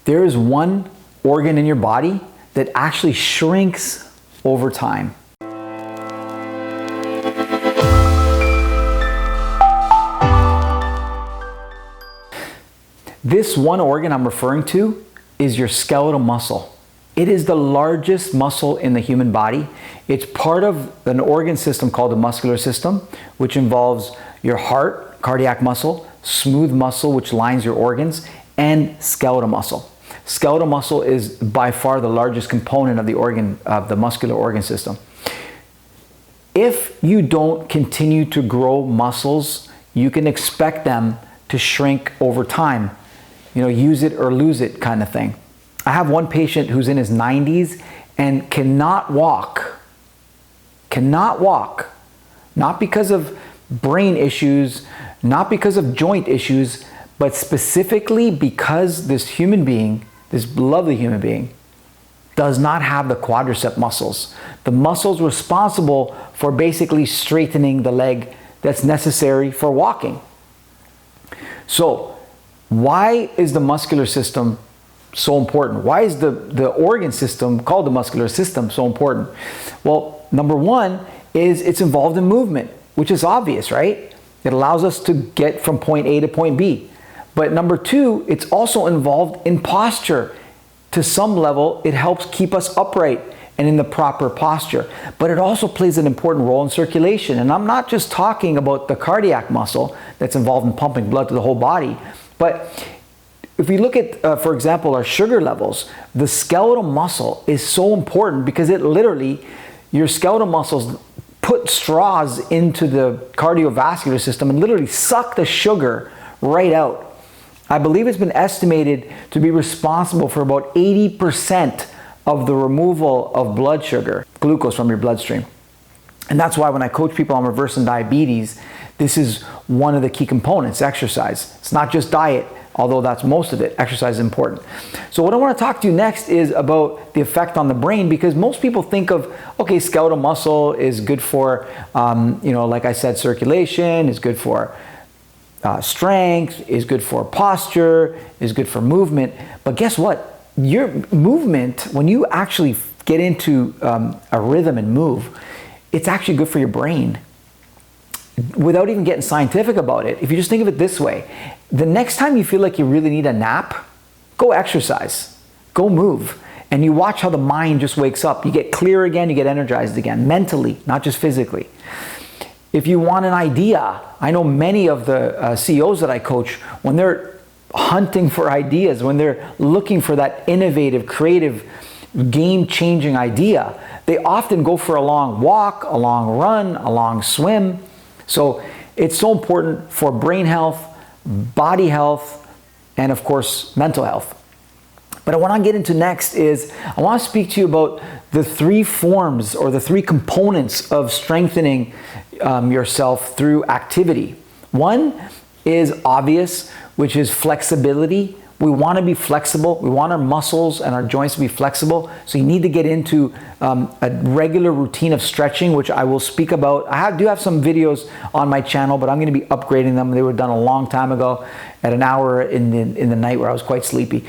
there is one organ in your body that actually shrinks over time. This one organ I'm referring to is your skeletal muscle. It is the largest muscle in the human body. It's part of an organ system called the muscular system, which involves your heart, cardiac muscle, smooth muscle, which lines your organs, and skeletal muscle. Skeletal muscle is by far the largest component of the muscular organ system. If you don't continue to grow muscles, you can expect them to shrink over time. Use it or lose it kind of thing. I have one patient who's in his 90s and cannot walk. Not because of brain issues, not because of joint issues, but specifically because this human being, this lovely human being, does not have the quadricep muscles. The muscles responsible for basically straightening the leg that's necessary for walking. So, why is the muscular system so important? Why is the organ system called the muscular system so important? Well, number one is it's involved in movement, which is obvious, right? It allows us to get from point A to point B. But number two, it's also involved in posture. To some level, it helps keep us upright and in the proper posture. But it also plays an important role in circulation. And I'm not just talking about the cardiac muscle that's involved in pumping blood to the whole body, but if we look at, for example, our sugar levels, the skeletal muscle is so important because it literally, your skeletal muscles put straws into the cardiovascular system and literally suck the sugar right out. I believe it's been estimated to be responsible for about 80% of the removal of blood sugar, glucose from your bloodstream. And that's why when I coach people on reversing diabetes, this is one of the key components, exercise. It's not just diet, although that's most of it. Exercise is important. So what I want to talk to you next is about the effect on the brain, because most people think of, okay, skeletal muscle is good for, like I said, circulation, is good for strength, is good for posture, is good for movement. But guess what? Your movement, when you actually get into a rhythm and move, it's actually good for your brain. Without even getting scientific about it, if you just think of it this way, the next time you feel like you really need a nap, go exercise, go move, and you watch how the mind just wakes up. You get clear again, you get energized again, mentally, not just physically. If you want an idea, I know many of the CEOs that I coach, when they're hunting for ideas, when they're looking for that innovative, creative, game-changing idea, they often go for a long walk, a long run, a long swim. So it's so important for brain health, body health, and of course, mental health. But what I want to get into next is I want to speak to you about the three forms or the three components of strengthening yourself through activity. One is obvious, which is flexibility. We want to be flexible. We want our muscles and our joints to be flexible. So you need to get into a regular routine of stretching, which I will speak about. I do have some videos on my channel, but I'm going to be upgrading them. They were done a long time ago at an hour in the night where I was quite sleepy.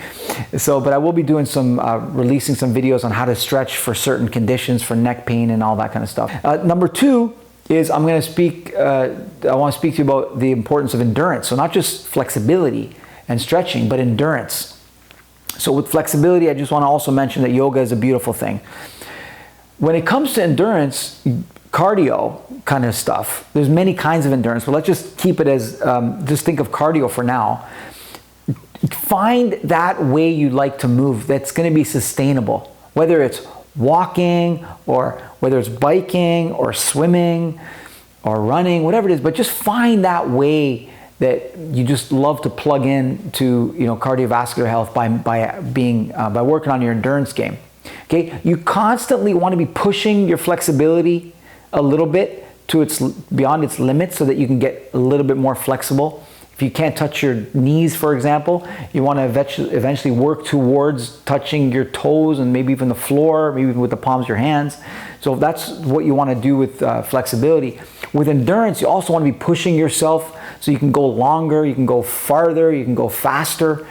But I will be doing some, releasing some videos on how to stretch for certain conditions, for neck pain and all that kind of stuff. Number two is I want to speak to you about the importance of endurance. So not just flexibility and stretching, but endurance. So with flexibility, I just want to also mention that yoga is a beautiful thing. When it comes to endurance, cardio kind of stuff, there's many kinds of endurance, but let's just keep it as, just think of cardio for now. Find that way you like to move that's going to be sustainable, whether it's walking or whether it's biking or swimming or running, whatever it is, but just find that way that you just love to plug in to cardiovascular health by working on your endurance game. Okay, you constantly want to be pushing your flexibility a little bit to beyond its limits so that you can get a little bit more flexible. If you can't touch your knees, for example, you want to eventually work towards touching your toes and maybe even the floor, maybe even with the palms of your hands. So that's what you want to do with flexibility. With endurance, you also want to be pushing yourself so you can go longer, you can go farther, you can go faster.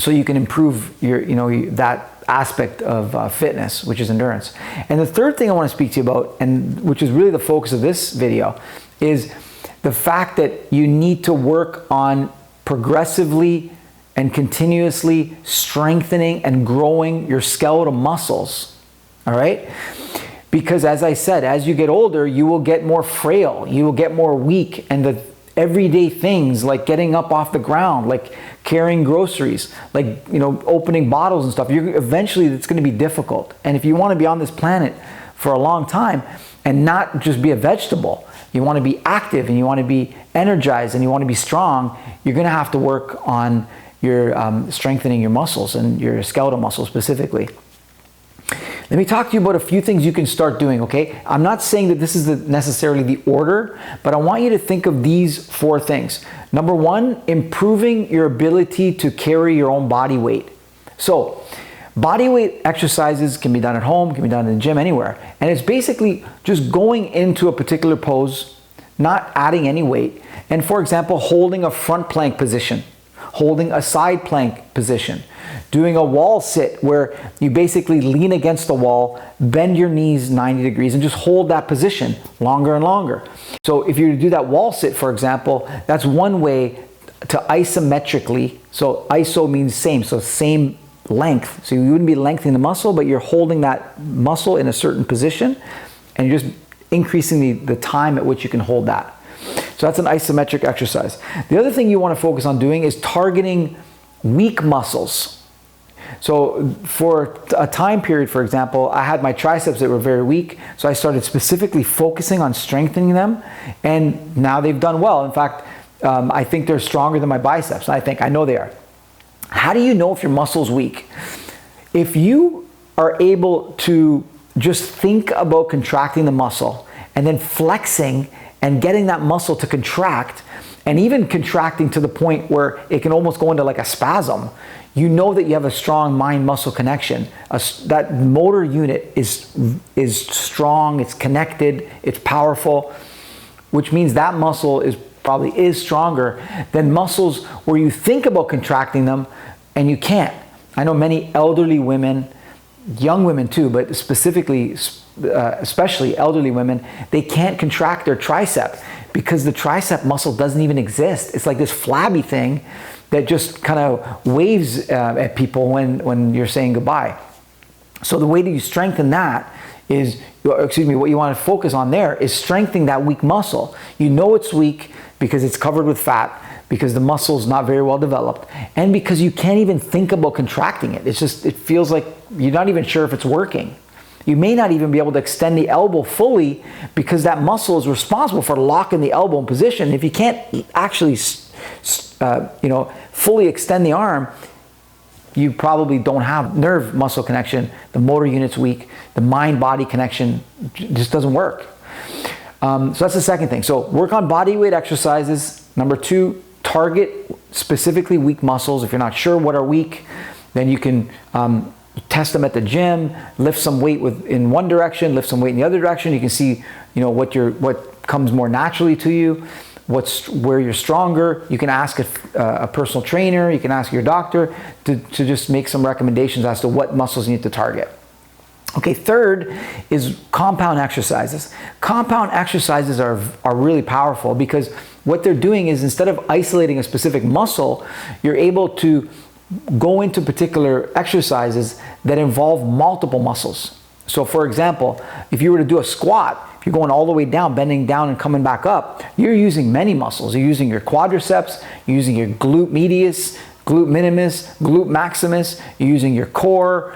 so you can improve your, that aspect of fitness, which is endurance. And the third thing I want to speak to you about, and which is really the focus of this video, is the fact that you need to work on progressively and continuously strengthening and growing your skeletal muscles, all right? Because as I said, as you get older, you will get more frail, you will get more weak, and the everyday things like getting up off the ground, like carrying groceries, like, opening bottles and stuff, eventually it's going to be difficult. And if you want to be on this planet for a long time and not just be a vegetable, you want to be active and you want to be energized and you want to be strong, you're going to have to work on your strengthening your muscles and your skeletal muscles specifically. Let me talk to you about a few things you can start doing, okay? I'm not saying that this is necessarily the order, but I want you to think of these 4 things. Number 1, improving your ability to carry your own body weight. So, body weight exercises can be done at home, can be done in the gym, anywhere. And it's basically just going into a particular pose, not adding any weight. And for example, holding a front plank position, holding a side plank position, doing a wall sit where you basically lean against the wall, bend your knees 90 degrees and just hold that position longer and longer. So if you do that wall sit, for example, that's one way to isometrically, so iso means same, so same length. So you wouldn't be lengthening the muscle, but you're holding that muscle in a certain position and you're just increasing the time at which you can hold that. So that's an isometric exercise. The other thing you want to focus on doing is targeting weak muscles. So for a time period, for example, I had my triceps that were very weak, so I started specifically focusing on strengthening them, and now they've done well. In fact, I think they're stronger than my biceps. I know they are. How do you know if your muscle's weak? If you are able to just think about contracting the muscle and then flexing and getting that muscle to contract, and even contracting to the point where it can almost go into like a spasm, you know that you have a strong mind-muscle connection. That motor unit is strong, it's connected, it's powerful, which means that muscle probably is stronger than muscles where you think about contracting them and you can't. I know many elderly women, young women too, but specifically, especially elderly women, they can't contract their tricep because the tricep muscle doesn't even exist. It's like this flabby thing that just kind of waves at people when you're saying goodbye. So the way that you strengthen that is, what you want to focus on there is strengthening that weak muscle. You know it's weak because it's covered with fat, because the muscle is not very well developed, and because you can't even think about contracting it. It feels like you're not even sure if it's working. You may not even be able to extend the elbow fully because that muscle is responsible for locking the elbow in position. If you can't actually fully extend the arm, you probably don't have nerve muscle connection, the motor unit's weak, the mind-body connection just doesn't work. So that's the second thing. So work on body weight exercises. Number 2, target specifically weak muscles. If you're not sure what are weak, then you can test them at the gym, lift some weight in one direction, lift some weight in the other direction. You can see, what comes more naturally to you, where you're stronger. You can ask a personal trainer, you can ask your doctor to just make some recommendations as to what muscles you need to target. Okay, third is compound exercises. Compound exercises are really powerful because what they're doing is, instead of isolating a specific muscle, you're able to go into particular exercises that involve multiple muscles. So for example, if you were to do a squat, if you're going all the way down, bending down and coming back up, you're using many muscles. You're using your quadriceps, you're using your glute medius, glute minimus, glute maximus, you're using your core.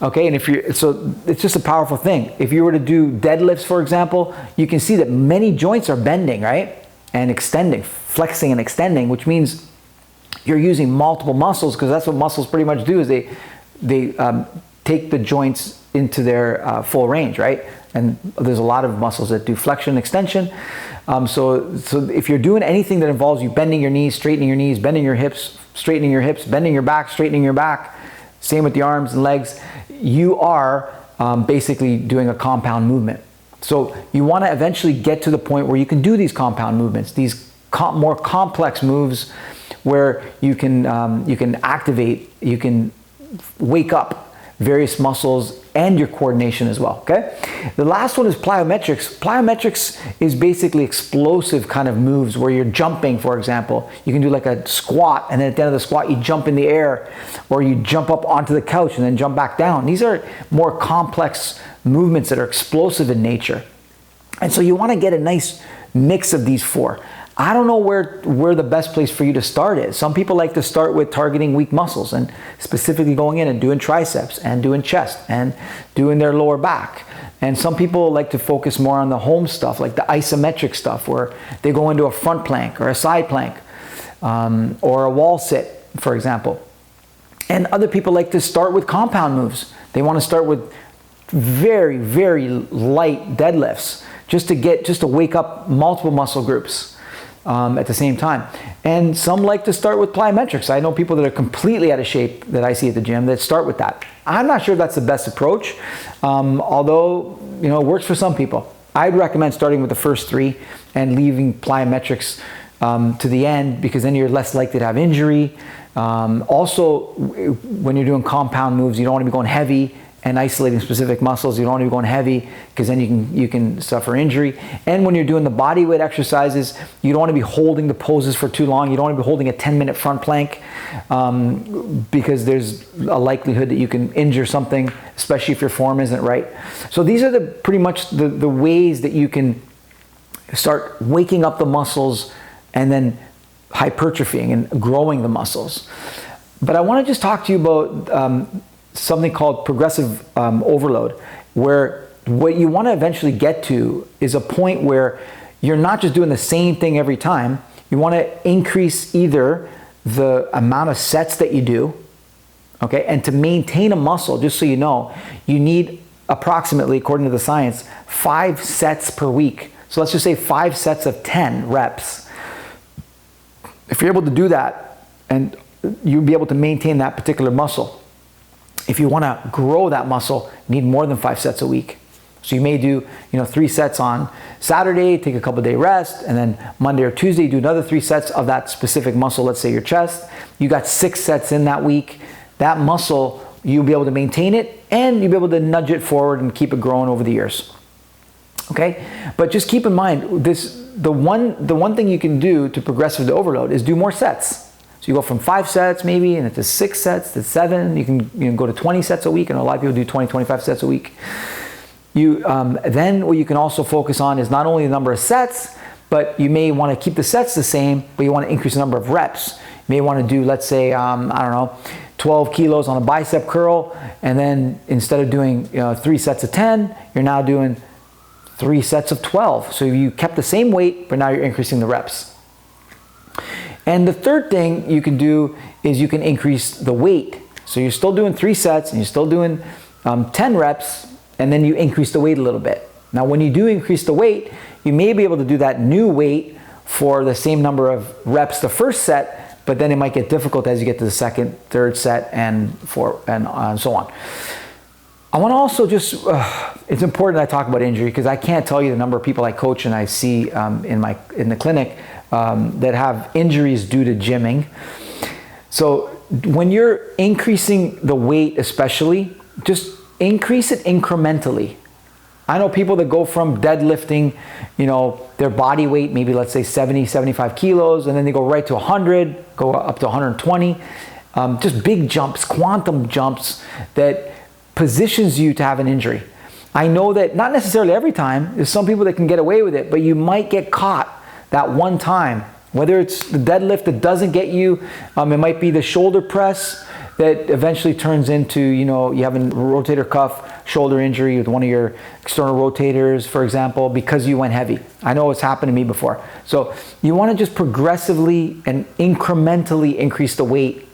Okay, and so it's just a powerful thing. If you were to do deadlifts, for example, you can see that many joints are bending, right? And extending, flexing and extending, which means you're using multiple muscles, because that's what muscles pretty much do, is they take the joints into their full range, right? And there's a lot of muscles that do flexion and extension. So if you're doing anything that involves you bending your knees, straightening your knees, bending your hips, straightening your hips, bending your back, straightening your back, same with the arms and legs, you are basically doing a compound movement. So you want to eventually get to the point where you can do these compound movements, these more complex moves where you can activate, you can wake up various muscles and your coordination as well, okay? The last one is plyometrics. Plyometrics is basically explosive kind of moves where you're jumping, for example. You can do like a squat, and then at the end of the squat, you jump in the air, or you jump up onto the couch and then jump back down. These are more complex movements that are explosive in nature. And so you want to get a nice mix of these four. I don't know where the best place for you to start is. Some people like to start with targeting weak muscles and specifically going in and doing triceps and doing chest and doing their lower back. And some people like to focus more on the home stuff, like the isometric stuff, where they go into a front plank or a side plank or a wall sit, for example. And other people like to start with compound moves. They want to start with very, very light deadlifts just to wake up multiple muscle groups at the same time. And some like to start with plyometrics. I know people that are completely out of shape that I see at the gym that start with that. I'm not sure if that's the best approach, although it works for some people. I'd recommend starting with the first three and leaving plyometrics to the end, because then you're less likely to have injury. Also, when you're doing compound moves, you don't want to be going heavy and isolating specific muscles. You don't want to be going heavy, because then you can suffer injury. And when you're doing the body weight exercises, you don't want to be holding the poses for too long. You don't want to be holding a 10-minute front plank, because there's a likelihood that you can injure something, especially if your form isn't right. So these are pretty much the ways that you can start waking up the muscles and then hypertrophying and growing the muscles. But I want to just talk to you about something called progressive overload, where what you want to eventually get to is a point where you're not just doing the same thing every time. You want to increase either the amount of sets that you do, okay? And to maintain a muscle, just so you know, you need approximately, according to the science, 5 sets per week. So let's just say 5 sets of 10 reps. If you're able to do that, and you'll be able to maintain that particular muscle. If you want to grow that muscle, you need more than 5 sets a week. So you may do 3 sets on Saturday, take a couple day rest, and then Monday or Tuesday do another 3 sets of that specific muscle, let's say your chest. You got 6 sets in that week. That muscle, you'll be able to maintain it, and you'll be able to nudge it forward and keep it growing over the years. Okay? But just keep in mind, the one thing you can do to progress with the overload is do more sets. So you go from 5 sets maybe, and to 6 sets, to 7. You can go to 20 sets a week, and a lot of people do 20, 25 sets a week. Then what you can also focus on is not only the number of sets, but you may want to keep the sets the same, but you want to increase the number of reps. You may want to do, let's say, 12 kilos on a bicep curl, and then instead of doing 3 sets of 10, you're now doing 3 sets of 12. So you kept the same weight, but now you're increasing the reps. And the third thing you can do is you can increase the weight. So you're still doing 3 sets, and you're still doing 10 reps, and then you increase the weight a little bit. Now, when you do increase the weight, you may be able to do that new weight for the same number of reps the first set, but then it might get difficult as you get to the second, third set, and so on. I want to also just, it's important that I talk about injury, because I can't tell you the number of people I coach and I see in the clinic that have injuries due to gymming. So when you're increasing the weight especially, just increase it incrementally. I know people that go from deadlifting, their body weight, maybe let's say 70, 75 kilos, and then they go right to 100, go up to 120. Just big jumps, quantum jumps that positions you to have an injury. I know that not necessarily every time. There's some people that can get away with it, but you might get caught that one time. Whether it's the deadlift that doesn't get you, it might be the shoulder press that eventually turns into, you have a rotator cuff shoulder injury with one of your external rotators, for example, because you went heavy. I know it's happened to me before. So you want to just progressively and incrementally increase the weight.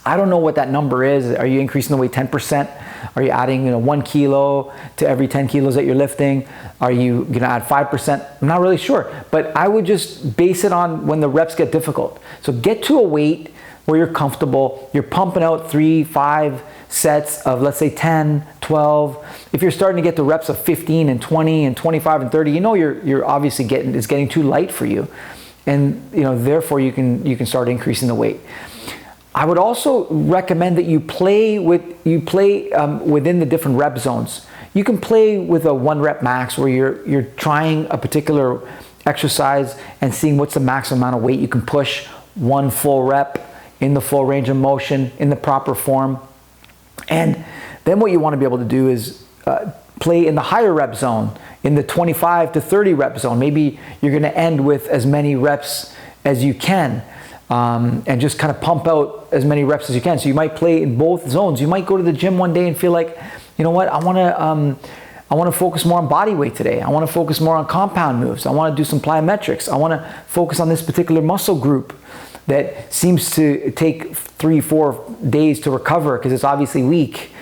I don't know what that number is. Are you increasing the weight 10%? Are you adding 1 kilo to every 10 kilos that you're lifting? Are you going to add 5%? I'm not really sure. But I would just base it on when the reps get difficult. So get to a weight where you're comfortable. You're pumping out 3, 5 sets of, let's say, 10, 12. If you're starting to get the reps of 15 and 20 and 25 and 30, you're obviously it's getting too light for you. and therefore you can start increasing the weight. I would also recommend that you play within the different rep zones. You can play with a 1 rep max where you're trying a particular exercise and seeing what's the maximum amount of weight you can push, 1 full rep in the full range of motion in the proper form. And then what you want to be able to do is play in the higher rep zone, in the 25 to 30 rep zone. Maybe you're going to end with as many reps as you can, and just kind of pump out as many reps as you can. So you might play in both zones. You might go to the gym one day and feel like, you know what, I want to focus more on body weight today. I want to focus more on compound moves. I want to do some plyometrics. I want to focus on this particular muscle group that seems to take 3-4 days to recover because it's obviously weak.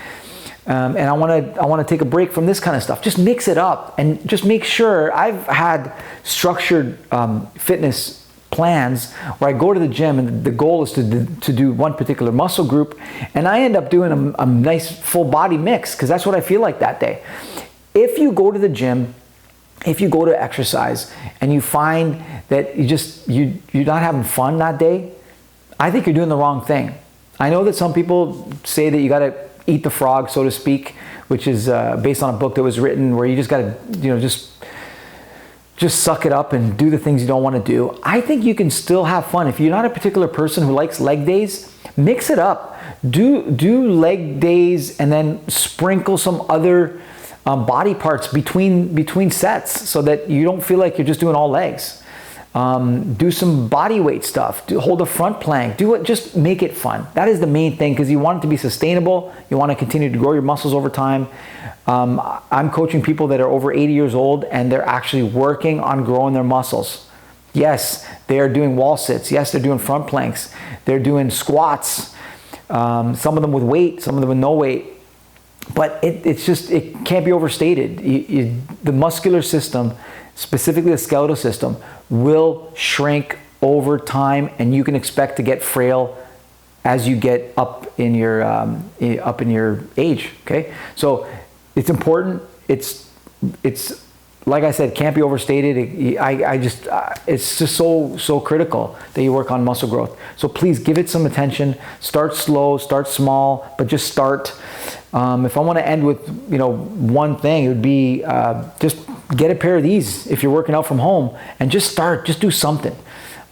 And I want to take a break from this kind of stuff. Just mix it up and just make sure. I've had structured fitness plans where I go to the gym and the goal is to do one particular muscle group, and I end up doing a nice full body mix because that's what I feel like that day. If you go to the gym, if you go to exercise and you find that you're not having fun that day, I think you're doing the wrong thing. I know that some people say that you got to eat the frog, so to speak, which is based on a book that was written where you just got to, just suck it up and do the things you don't want to do. I think you can still have fun. If you're not a particular person who likes leg days, mix it up. Do leg days and then sprinkle some other body parts between sets so that you don't feel like you're just doing all legs. Do some body weight stuff. Hold a front plank. Just make it fun. That is the main thing because you want it to be sustainable. You want to continue to grow your muscles over time. I'm coaching people that are over 80 years old and they're actually working on growing their muscles. Yes, they are doing wall sits. Yes, they're doing front planks. They're doing squats. Some of them with weight, some of them with no weight. But it can't be overstated. The muscular system, specifically the skeletal system, will shrink over time, and you can expect to get frail as you get up in your age. Okay, so it's important. It's like I said, can't be overstated. It's just so critical that you work on muscle growth. So please give it some attention. Start slow, start small, but just start. If I want to end with one thing, it would be just get a pair of these if you're working out from home and just start. Just do something.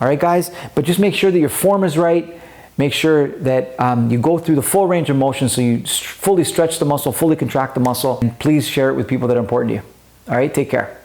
All right, guys. But just make sure that your form is right. Make sure that you go through the full range of motion so you fully stretch the muscle, fully contract the muscle, and please share it with people that are important to you. All right, take care.